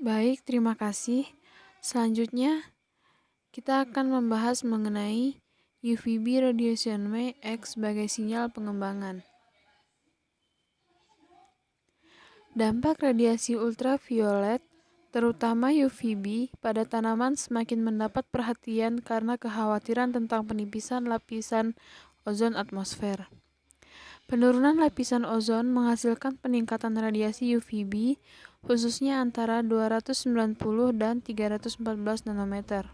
Baik, terima kasih. Selanjutnya, kita akan membahas mengenai UVB radiation X sebagai sinyal pengembangan. Dampak radiasi ultraviolet, terutama UVB, pada tanaman semakin mendapat perhatian karena kekhawatiran tentang penipisan lapisan ozon atmosfer. Penurunan lapisan ozon menghasilkan peningkatan radiasi UVB, khususnya antara 290 dan 314 nanometer,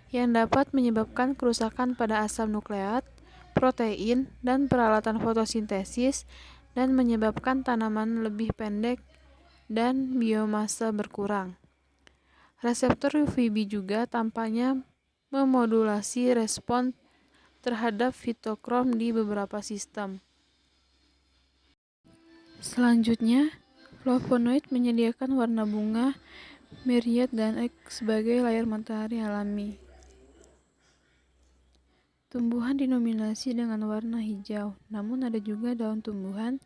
yang dapat menyebabkan kerusakan pada asam nukleat, protein, dan peralatan fotosintesis, dan menyebabkan tanaman lebih pendek dan biomasa berkurang. Reseptor UVB juga tampaknya memodulasi respon terhadap fitokrom di beberapa sistem. Selanjutnya, flavonoid menyediakan warna bunga, meriat, dan X sebagai layar matahari alami. Tumbuhan dinominasi dengan warna hijau, namun ada juga daun tumbuhan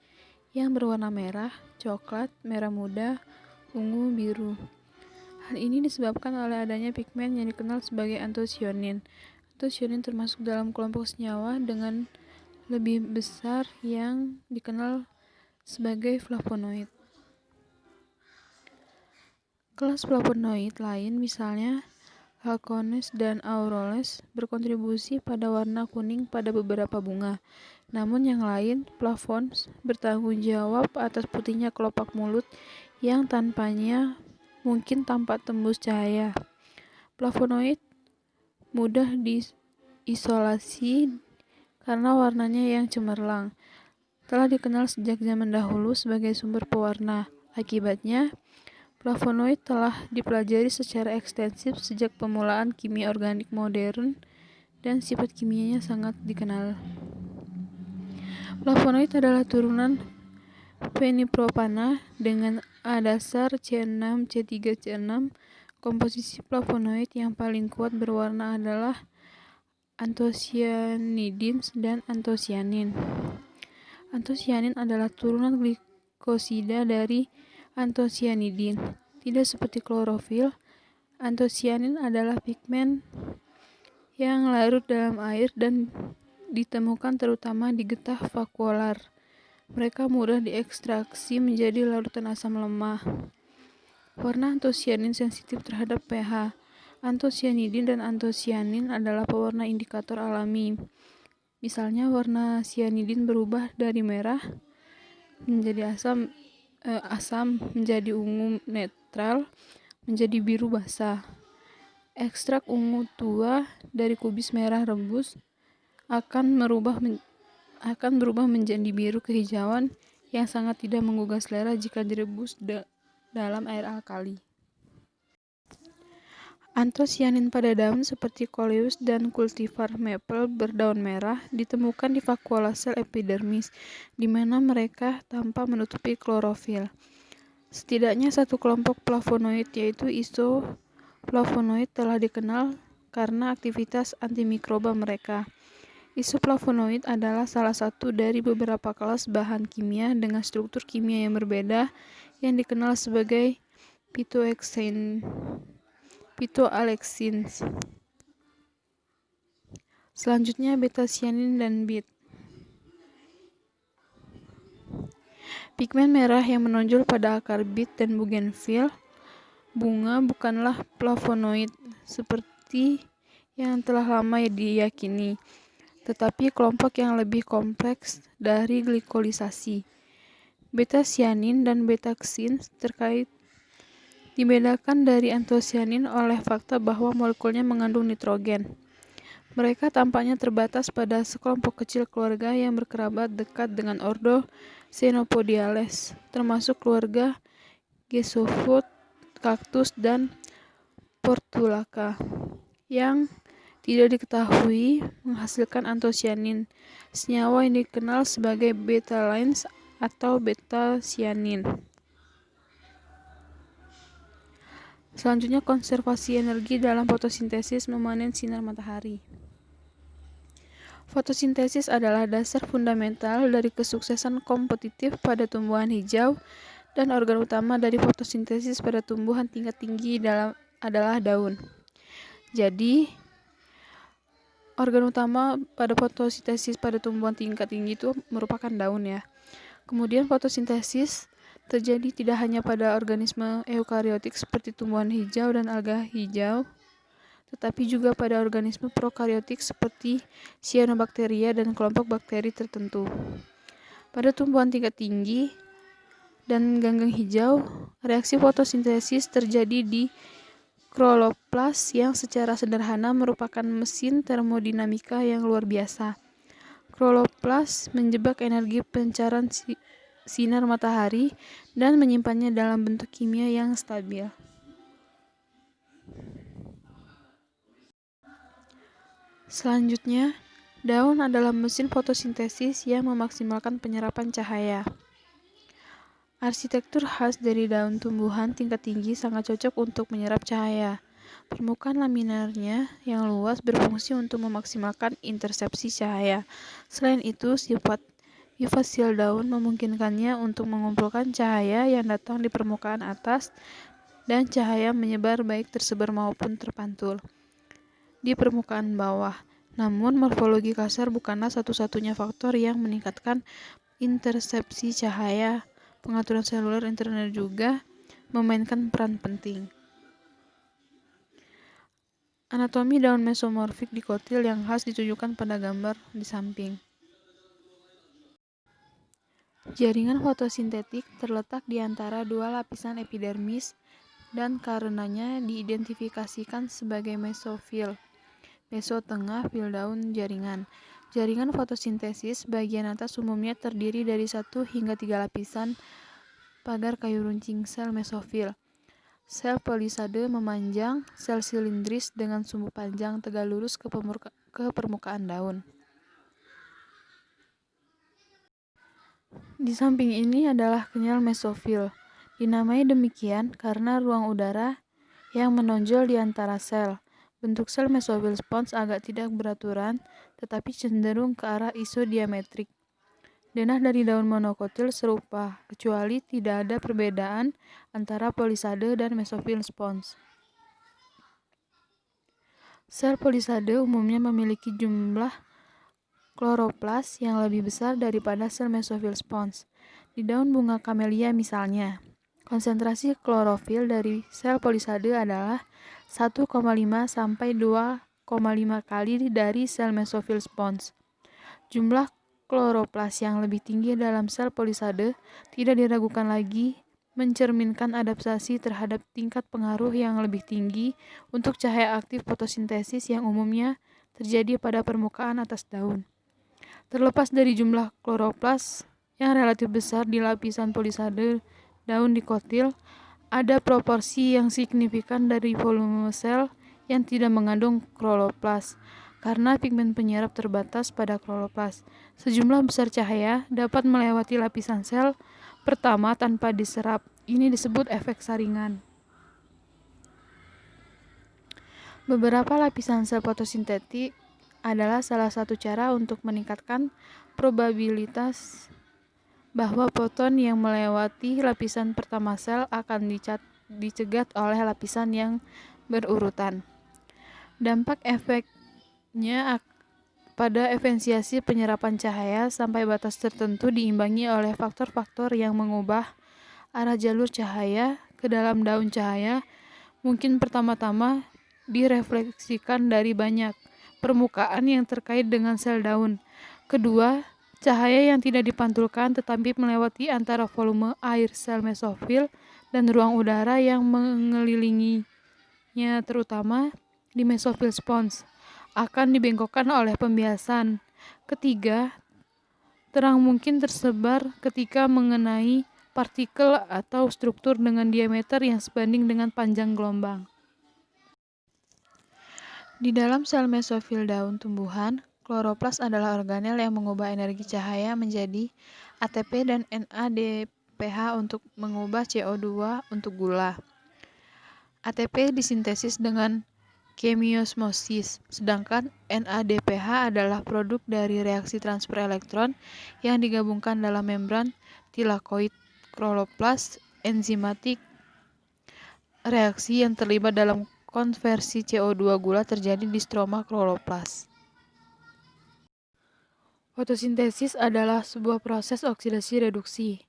yang berwarna merah, coklat, merah muda, ungu, biru. Hal ini disebabkan oleh adanya pigmen yang dikenal sebagai antosianin. Antosianin termasuk dalam kelompok senyawa dengan lebih besar yang dikenal sebagai flavonoid. Kelas flavonoid lain misalnya halcones dan auroles berkontribusi pada warna kuning pada beberapa bunga. Namun yang lain, flavones bertanggung jawab atas putihnya kelopak mulut yang tanpanya mungkin tampak tembus cahaya. Flavonoid mudah diisolasi karena warnanya yang cemerlang. Telah dikenal sejak zaman dahulu sebagai sumber pewarna. Akibatnya, flavonoid telah dipelajari secara ekstensif sejak pemulaan kimia organik modern dan sifat kimianya sangat dikenal. Flavonoid adalah turunan fenipropana dengan A dasar C6, C3, C6. Komposisi flavonoid yang paling kuat berwarna adalah antosianidins dan antosianin. Antosianin adalah turunan glikosida dari antosianidin. Tidak seperti klorofil, antosianin adalah pigmen yang larut dalam air dan ditemukan terutama di getah vakuolar. Mereka mudah diekstraksi menjadi larutan asam lemah. Warna antosianin sensitif terhadap pH. Antosianidin dan antosianin adalah pewarna indikator alami. Misalnya warna sianidin berubah dari merah menjadi asam menjadi ungu netral menjadi biru basah. Ekstrak ungu tua dari kubis merah rebus akan berubah menjadi biru kehijauan yang sangat tidak menggugah selera jika direbus dalam air alkali. Antosianin pada daun seperti Coleus dan kultivar maple berdaun merah ditemukan di vakuola sel epidermis, di mana mereka tanpa menutupi klorofil. Setidaknya satu kelompok flavonoid yaitu isoflavonoid telah dikenal karena aktivitas antimikroba mereka. Isoflavonoid adalah salah satu dari beberapa kelas bahan kimia dengan struktur kimia yang berbeda yang dikenal sebagai phytoalexins. Selanjutnya beta-cyanin dan beet. Pigmen merah yang menonjol pada akar beet dan bougainville bunga bukanlah flavonoid seperti yang telah lama diyakini, tetapi kelompok yang lebih kompleks dari glikolisasi. Beta-cyanin dan beta-xyn terkait dibedakan dari antosianin oleh fakta bahwa molekulnya mengandung nitrogen. Mereka tampaknya terbatas pada sekelompok kecil keluarga yang berkerabat dekat dengan ordo Xenopodiales, termasuk keluarga Gesophoid, kaktus, dan Portulaca, yang tidak diketahui menghasilkan antosianin, senyawa yang dikenal sebagai beta-lines atau beta-cyanin. Selanjutnya, konservasi energi dalam fotosintesis memanen sinar matahari. Fotosintesis adalah dasar fundamental dari kesuksesan kompetitif pada tumbuhan hijau Dan organ utama dari fotosintesis pada tumbuhan tingkat tinggi adalah daun. Jadi, organ utama pada fotosintesis pada tumbuhan tingkat tinggi itu merupakan daun ya. Kemudian fotosintesis terjadi tidak hanya pada organisme eukariotik seperti tumbuhan hijau dan alga hijau, tetapi juga pada organisme prokariotik seperti cyanobacteria dan kelompok bakteri tertentu. Pada tumbuhan tingkat tinggi dan ganggang hijau, reaksi fotosintesis terjadi di kloroplas yang secara sederhana merupakan mesin termodinamika yang luar biasa. Kloroplas menjebak energi pancaran sinar matahari dan menyimpannya dalam bentuk kimia yang stabil. Selanjutnya, daun adalah mesin fotosintesis yang memaksimalkan penyerapan cahaya. Arsitektur khas dari daun tumbuhan tingkat tinggi sangat cocok untuk menyerap cahaya. Permukaan laminarnya yang luas berfungsi untuk memaksimalkan intersepsi cahaya. Selain itu, sifat UV shield daun memungkinkannya untuk mengumpulkan cahaya yang datang di permukaan atas dan cahaya menyebar baik tersebar maupun terpantul di permukaan bawah. Namun, morfologi kasar bukanlah satu-satunya faktor yang meningkatkan intersepsi cahaya. Pengaturan seluler internal juga memainkan peran penting. Anatomi daun mesomorfik dikotil yang khas ditunjukkan pada gambar di samping. Jaringan fotosintetik terletak di antara dua lapisan epidermis dan karenanya diidentifikasikan sebagai mesofil. Meso tengah fil daun jaringan. Jaringan fotosintesis bagian atas umumnya terdiri dari 1 hingga 3 lapisan pagar kayu runcing sel mesofil. Sel polisade memanjang, sel silindris dengan sumbu panjang tegak lurus ke permukaan daun. Di samping ini adalah kenyal mesofil. Dinamai demikian karena ruang udara yang menonjol di antara sel. Bentuk sel mesofil spons agak tidak beraturan, tetapi cenderung ke arah isodiametrik. Denah dari daun monokotil serupa, kecuali tidak ada perbedaan antara polisade dan mesofil spons. Sel polisade umumnya memiliki jumlah kloroplas yang lebih besar daripada sel mesofil spons. Di daun bunga kamelia misalnya, konsentrasi klorofil dari sel polisade adalah 1,5 sampai 2,5 kali dari sel mesofil spons. Jumlah kloroplas yang lebih tinggi dalam sel polisade tidak diragukan lagi mencerminkan adaptasi terhadap tingkat pengaruh yang lebih tinggi untuk cahaya aktif fotosintesis yang umumnya terjadi pada permukaan atas daun. Terlepas dari jumlah kloroplas yang relatif besar di lapisan polisade daun dikotil, ada proporsi yang signifikan dari volume sel yang tidak mengandung kloroplas. Karena pigmen penyerap terbatas pada kloroplas, sejumlah besar cahaya dapat melewati lapisan sel pertama tanpa diserap. Ini disebut efek saringan. Beberapa lapisan sel fotosintetik adalah salah satu cara untuk meningkatkan probabilitas bahwa foton yang melewati lapisan pertama sel akan dicegat oleh lapisan yang berurutan. Dampak efeknya pada efisiensi penyerapan cahaya sampai batas tertentu diimbangi oleh faktor-faktor yang mengubah arah jalur cahaya ke dalam daun cahaya. Mungkin pertama-tama direfleksikan dari banyak permukaan yang terkait dengan sel daun. Kedua, cahaya yang tidak dipantulkan tetapi melewati antara volume air sel mesofil dan ruang udara yang mengelilinginya terutama di mesofil spons akan dibengkokkan oleh pembiasan. Ketiga, terang mungkin tersebar ketika mengenai partikel atau struktur dengan diameter yang sebanding dengan panjang gelombang. Di dalam sel mesofil daun tumbuhan, kloroplas adalah organel yang mengubah energi cahaya menjadi ATP dan NADPH untuk mengubah CO2 untuk gula. ATP disintesis dengan kemiosmosis, sedangkan NADPH adalah produk dari reaksi transfer elektron yang digabungkan dalam membran tilakoid kloroplast enzimatik. Reaksi yang terlibat dalam konversi CO2 gula terjadi di stroma kloroplast. Fotosintesis adalah sebuah proses oksidasi reduksi.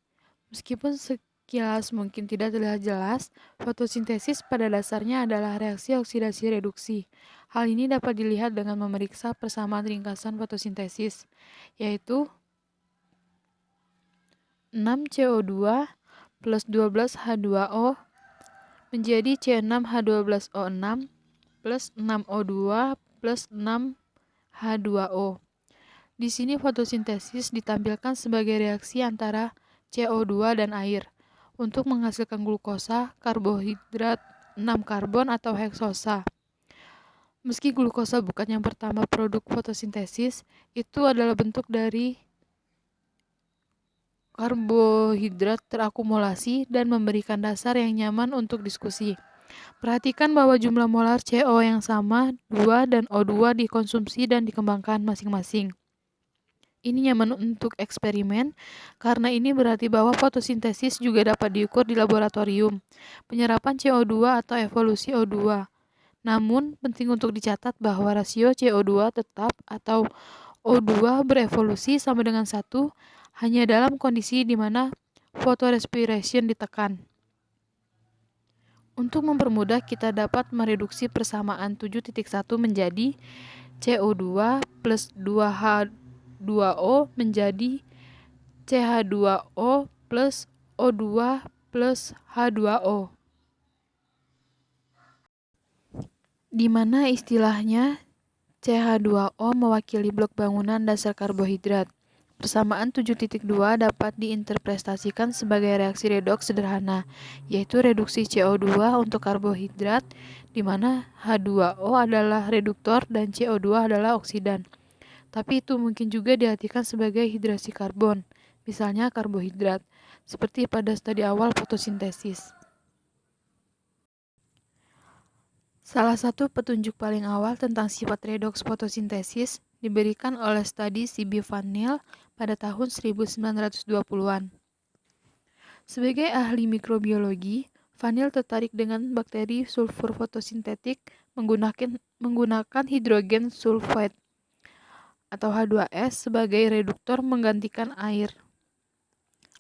Meskipun sekilas mungkin tidak terlihat jelas, fotosintesis pada dasarnya adalah reaksi oksidasi reduksi. Hal ini dapat dilihat dengan memeriksa persamaan ringkasan fotosintesis, yaitu 6CO2 plus 12H2O menjadi C6H12O6 plus 6O2 plus 6H2O. Di sini fotosintesis ditampilkan sebagai reaksi antara CO2 dan air untuk menghasilkan glukosa, karbohidrat 6 karbon atau heksosa. Meski glukosa bukan yang pertama produk fotosintesis, itu adalah bentuk dari karbohidrat terakumulasi dan memberikan dasar yang nyaman untuk diskusi. Perhatikan bahwa jumlah molar CO yang sama, 2 dan O2 dikonsumsi dan dikembangkan masing-masing. Ini nyaman untuk eksperimen, karena ini berarti bahwa fotosintesis juga dapat diukur di laboratorium, penyerapan CO2 atau evolusi O2. Namun, penting untuk dicatat bahwa rasio CO2 tetap atau O2 berevolusi sama dengan 1 hanya dalam kondisi di mana photorespiration ditekan. Untuk mempermudah, kita dapat mereduksi persamaan 7.1 menjadi CO2 plus 2H2O menjadi CH2O plus O2 plus H2O. Di mana istilahnya CH2O mewakili blok bangunan dasar karbohidrat. Persamaan 7.2 dapat diinterpretasikan sebagai reaksi redoks sederhana, yaitu reduksi CO2 untuk karbohidrat, di mana H2O adalah reduktor dan CO2 adalah oksidan. Tapi itu mungkin juga diartikan sebagai hidrasi karbon, misalnya karbohidrat, seperti pada studi awal fotosintesis. Salah satu petunjuk paling awal tentang sifat redoks fotosintesis diberikan oleh studi C.B. Van Niel pada tahun 1920-an. Sebagai ahli mikrobiologi, Van Niel tertarik dengan bakteri sulfur fotosintetik menggunakan hidrogen sulfide atau H2S sebagai reduktor menggantikan air.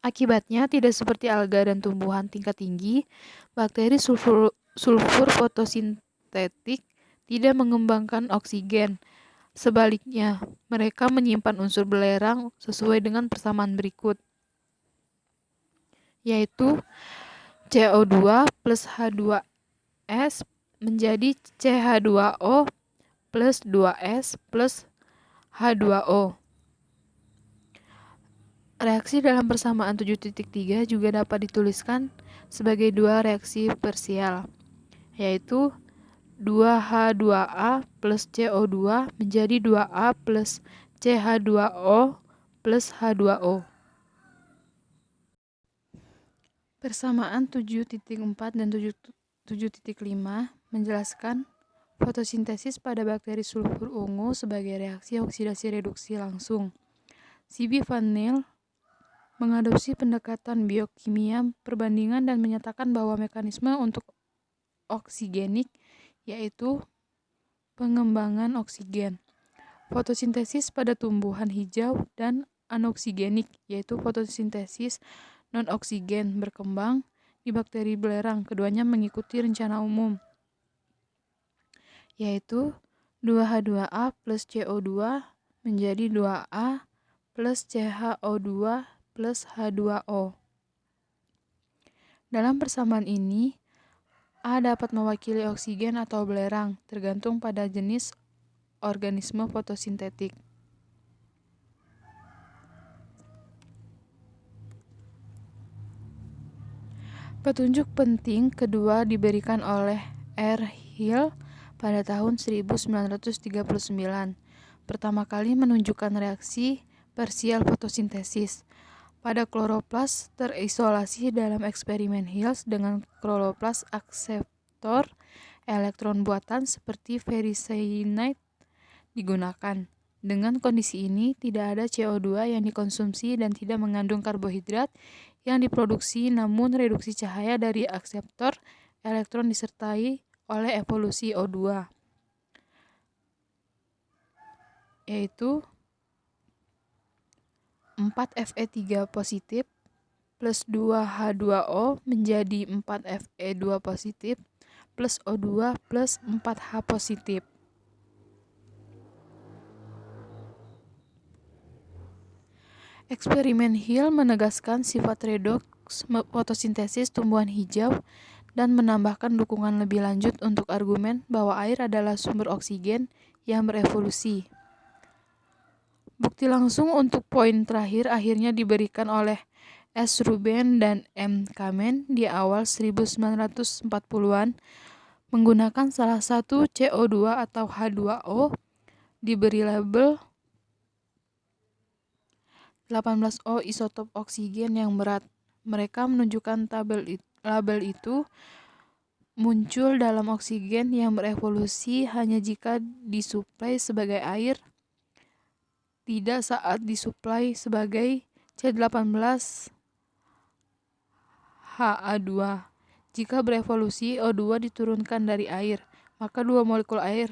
Akibatnya, tidak seperti alga dan tumbuhan tingkat tinggi, bakteri sulfur fotosintetik tidak mengembangkan oksigen. Sebaliknya, mereka menyimpan unsur belerang sesuai dengan persamaan berikut, yaitu CO2 plus H2S menjadi CH2O plus 2S plus H2O. Reaksi dalam persamaan 7.3 juga dapat dituliskan sebagai dua reaksi parsial, yaitu 2H2A plus CO2 menjadi 2A plus CH2O plus H2O. Persamaan 7.4 dan 7.5 menjelaskan fotosintesis pada bakteri sulfur ungu sebagai reaksi oksidasi reduksi langsung. C.B. Van Niel mengadopsi pendekatan biokimia perbandingan dan menyatakan bahwa mekanisme untuk oksigenik yaitu pengembangan oksigen. Fotosintesis pada tumbuhan hijau dan anoksigenik yaitu fotosintesis non-oksigen berkembang di bakteri belerang. Keduanya mengikuti rencana umum, yaitu 2H2A plus CO2 menjadi 2A plus CHO2 plus H2O. Dalam persamaan ini, A dapat mewakili oksigen atau belerang, tergantung pada jenis organisme fotosintetik. Petunjuk penting kedua diberikan oleh R. Hill pada tahun 1939, pertama kali menunjukkan reaksi parsial fotosintesis pada kloroplas terisolasi dalam eksperimen Hills dengan kloroplas akseptor elektron buatan seperti ferricyanide digunakan. Dengan kondisi ini, tidak ada CO2 yang dikonsumsi dan tidak mengandung karbohidrat yang diproduksi, namun reduksi cahaya dari akseptor elektron disertai oleh evolusi O2, yaitu 4Fe3 positif plus 2H2O menjadi 4Fe2 positif plus O2 plus 4H positif. Eksperimen Hill menegaskan sifat redoks fotosintesis tumbuhan hijau dan menambahkan dukungan lebih lanjut untuk argumen bahwa air adalah sumber oksigen yang berevolusi. Bukti langsung untuk poin terakhir akhirnya diberikan oleh S. Rubin dan M. Kamen di awal 1940-an menggunakan salah satu CO2 atau H2O diberi label 18O isotop oksigen yang berat. Mereka menunjukkan label itu muncul dalam oksigen yang berevolusi hanya jika disuplai sebagai air, tidak saat disuplai sebagai C18Ha2. Jika berevolusi O2 diturunkan dari air, maka dua molekul air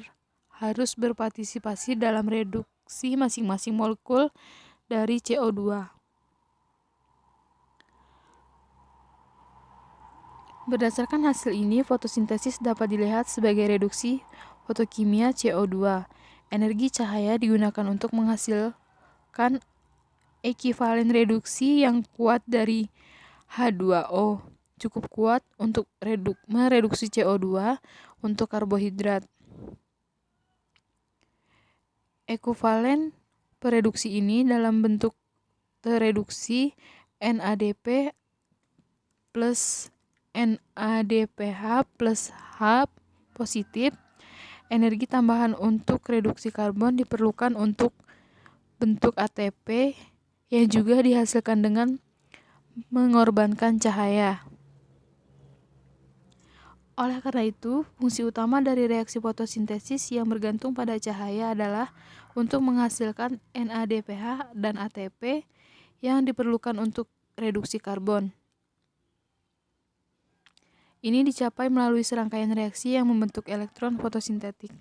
harus berpartisipasi dalam reduksi masing-masing molekul dari CO2. Berdasarkan hasil ini, fotosintesis dapat dilihat sebagai reduksi fotokimia CO2. Energi cahaya digunakan untuk menghasilkan ekivalen reduksi yang kuat dari H2O, cukup kuat untuk mereduksi CO2 untuk karbohidrat. Ekivalen pereduksi ini dalam bentuk tereduksi NADP plus NADPH plus H positif. Energi tambahan untuk reduksi karbon diperlukan untuk bentuk ATP yang juga dihasilkan dengan mengorbankan cahaya. Oleh karena itu, fungsi utama dari reaksi fotosintesis yang bergantung pada cahaya adalah untuk menghasilkan NADPH dan ATP yang diperlukan untuk reduksi karbon. Ini dicapai melalui serangkaian reaksi yang membentuk elektron fotosintetik.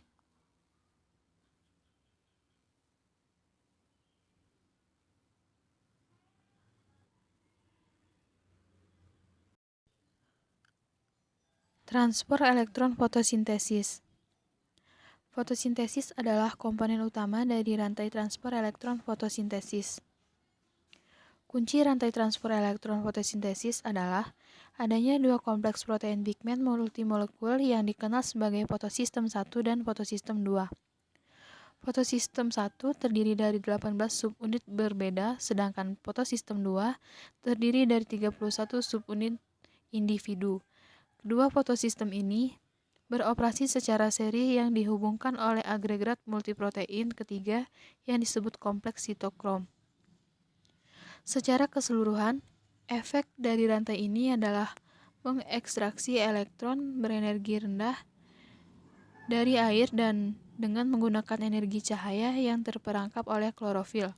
Transport elektron fotosintesis. Fotosintesis adalah komponen utama dari rantai transport elektron fotosintesis. Kunci rantai transport elektron fotosintesis adalah adanya dua kompleks protein pigmen multimolekul yang dikenal sebagai fotosistem 1 dan fotosistem 2. Fotosistem 1 terdiri dari 18 subunit berbeda, sedangkan fotosistem 2 terdiri dari 31 subunit individu. Kedua fotosistem ini beroperasi secara seri yang dihubungkan oleh agregat multiprotein ketiga yang disebut kompleks sitokrom. Secara keseluruhan, efek dari rantai ini adalah mengekstraksi elektron berenergi rendah dari air dan dengan menggunakan energi cahaya yang terperangkap oleh klorofil.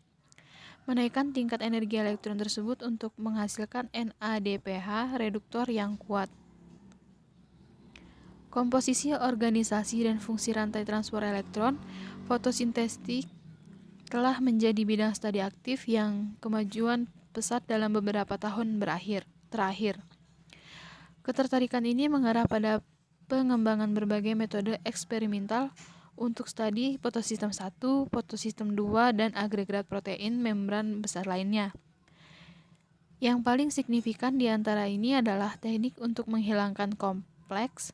Menaikkan tingkat energi elektron tersebut untuk menghasilkan NADPH reduktor yang kuat. Komposisi, organisasi, dan fungsi rantai transport elektron fotosintetik telah menjadi bidang studi aktif yang kemajuan pesat dalam beberapa tahun terakhir. Ketertarikan ini mengarah pada pengembangan berbagai metode eksperimental untuk studi fotosistem 1, fotosistem 2, dan agregat protein membran besar lainnya. Yang paling signifikan di antara ini adalah teknik untuk menghilangkan kompleks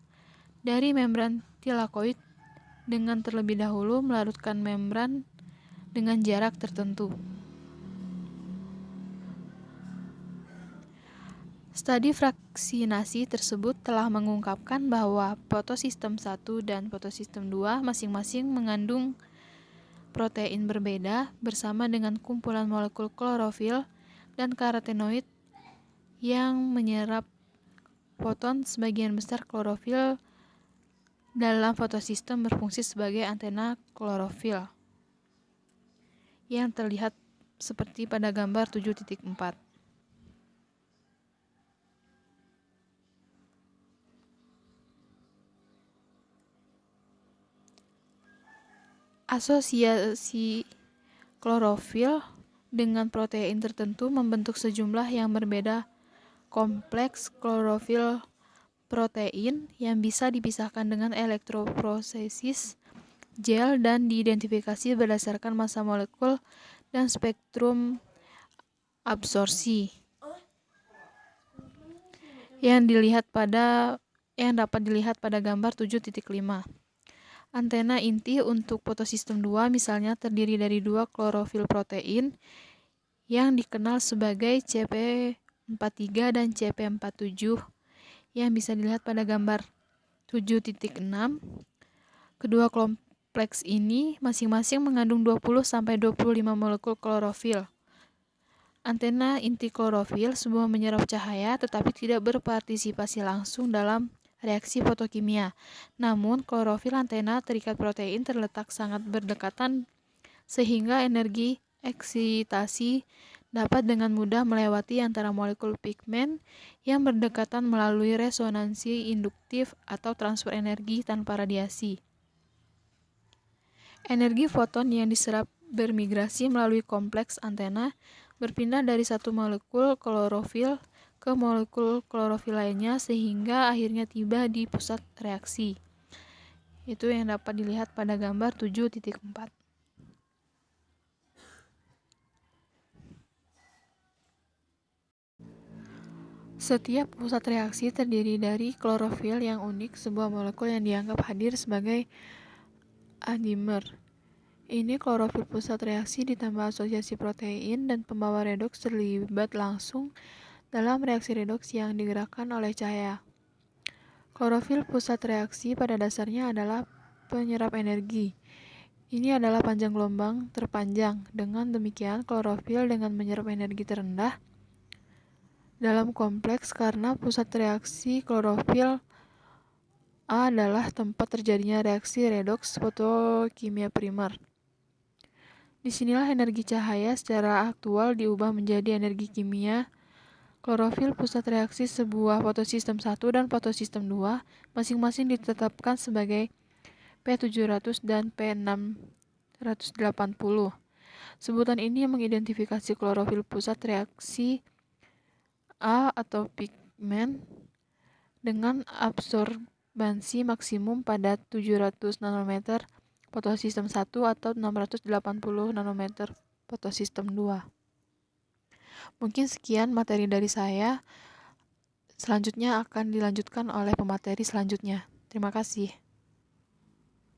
dari membran tilakoid dengan terlebih dahulu melarutkan membran dengan jarak tertentu. Studi fraksinasi tersebut telah mengungkapkan bahwa fotosistem 1 dan fotosistem 2 masing-masing mengandung protein berbeda bersama dengan kumpulan molekul klorofil dan karotenoid yang menyerap foton. Sebagian besar klorofil dalam fotosistem berfungsi sebagai antena klorofil yang terlihat seperti pada gambar 7.4. Asosiasi klorofil dengan protein tertentu membentuk sejumlah yang berbeda kompleks klorofil protein yang bisa dipisahkan dengan elektroforesis gel dan diidentifikasi berdasarkan massa molekul dan spektrum absorpsi yang dapat dilihat pada gambar 7.5. Antena inti untuk fotosistem 2 misalnya terdiri dari 2 klorofil protein yang dikenal sebagai CP43 dan CP47 yang bisa dilihat pada gambar 7.6. Kedua kompleks ini masing-masing mengandung 20-25 molekul klorofil. Antena inti klorofil semua menyerap cahaya tetapi tidak berpartisipasi langsung dalam reaksi fotokimia. Namun, klorofil antena terikat protein terletak sangat berdekatan sehingga energi eksitasi dapat dengan mudah melewati antara molekul pigmen yang berdekatan melalui resonansi induktif atau transfer energi tanpa radiasi. Energi foton yang diserap bermigrasi melalui kompleks antena berpindah dari satu molekul klorofil ke molekul klorofil lainnya sehingga akhirnya tiba di pusat reaksi. Itu yang dapat dilihat pada gambar 7.4. Setiap pusat reaksi terdiri dari klorofil yang unik, sebuah molekul yang dianggap hadir sebagai adimer. Ini klorofil pusat reaksi ditambah asosiasi protein dan pembawa redoks terlibat langsung dalam reaksi redoks yang digerakkan oleh cahaya. Klorofil pusat reaksi pada dasarnya adalah penyerap energi. Ini adalah panjang gelombang terpanjang. Dengan demikian, klorofil dengan menyerap energi terendah dalam kompleks karena pusat reaksi klorofil A adalah tempat terjadinya reaksi redoks fotokimia primer. Disinilah energi cahaya secara aktual diubah menjadi energi kimia. Klorofil pusat reaksi sebuah fotosistem 1 dan fotosistem 2 masing-masing ditetapkan sebagai P700 dan P680. Sebutan ini mengidentifikasi klorofil pusat reaksi A atau pigmen dengan absorbansi maksimum pada 700 nanometer fotosistem 1 atau 680 nanometer fotosistem 2. Mungkin sekian materi dari saya. Selanjutnya akan dilanjutkan oleh pemateri selanjutnya. Terima kasih.